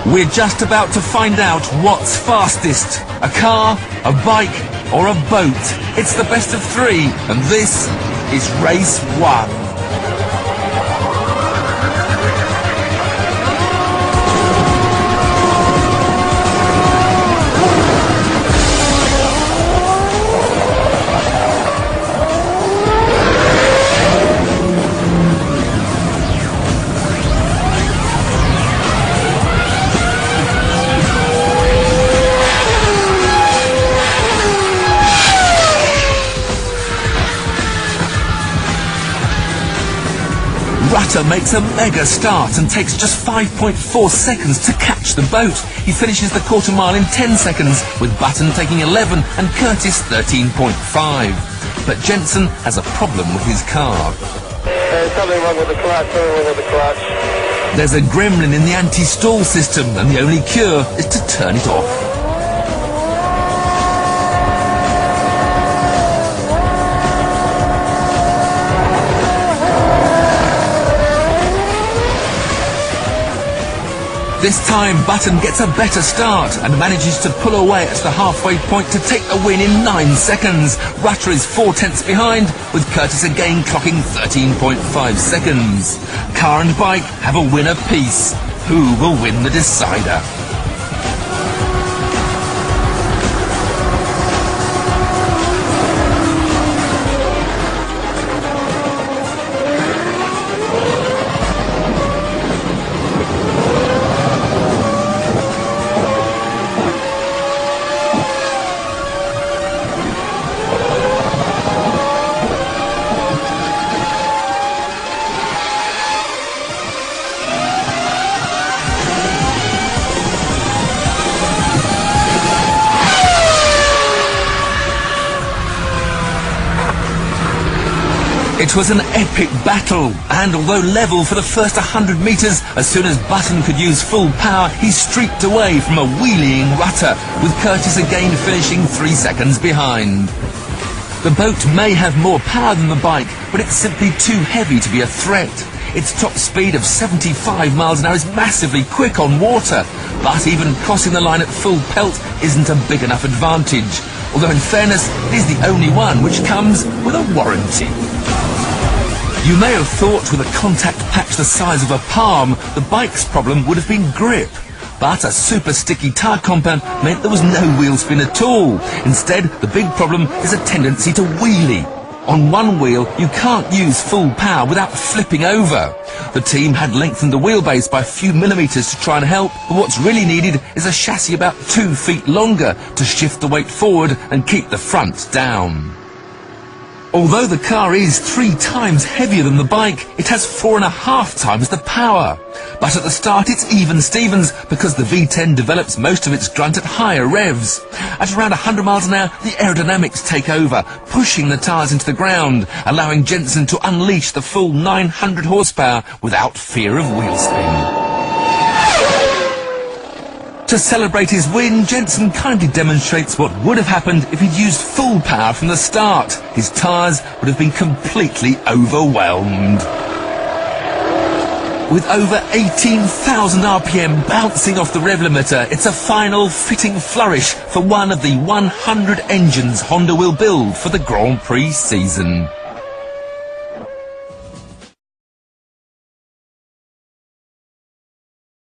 We're just about to find out what's fastest. A car, a bike, or a boat. It's the best of three, and this is race 1. Rutter makes a mega start and takes just 5.4 seconds to catch the boat. He finishes the quarter mile in 10 seconds, with Button taking 11 and Curtis 13.5. But Jensen has a problem with his car. Something wrong with the clutch, There's a gremlin in the anti-stall system, and the only cure is to turn it off. This time, Button gets a better start and manages to pull away at the halfway point to take the win in 9 seconds. Rutter is 4/10 behind, with Curtis again clocking 13.5 seconds. Car and bike have a win apiece. Who will win the decider? It was an epic battle, and although level for the first 100 metres, as soon as Button could use full power, he streaked away from a wheeling Rutter, with Curtis again finishing 3 seconds behind. The boat may have more power than the bike, but it's simply too heavy to be a threat. Its top speed of 75 miles an hour is massively quick on water, but even crossing the line at full pelt isn't a big enough advantage, although in fairness, it is the only one which comes with a warranty. You may have thought with a contact patch the size of a palm, the bike's problem would have been grip. But a super sticky tyre compound meant there was no wheel spin at all. Instead, the big problem is a tendency to wheelie. On one wheel, you can't use full power without flipping over. The team had lengthened the wheelbase by a few millimetres to try and help, but what's really needed is a chassis about 2 feet longer to shift the weight forward and keep the front down. Although the car is 3 times heavier than the bike, it has 4.5 times the power. But at the start it's even Stevens, because the V10 develops most of its grunt at higher revs. At around 100 miles an hour, the aerodynamics take over, pushing the tyres into the ground, allowing Jensen to unleash the full 900 horsepower without fear of wheel spin. To celebrate his win, Jensen kindly demonstrates what would have happened if he'd used full power from the start. His tyres would have been completely overwhelmed. With over 18,000 RPM bouncing off the rev limiter, it's a final fitting flourish for one of the 100 engines Honda will build for the Grand Prix season.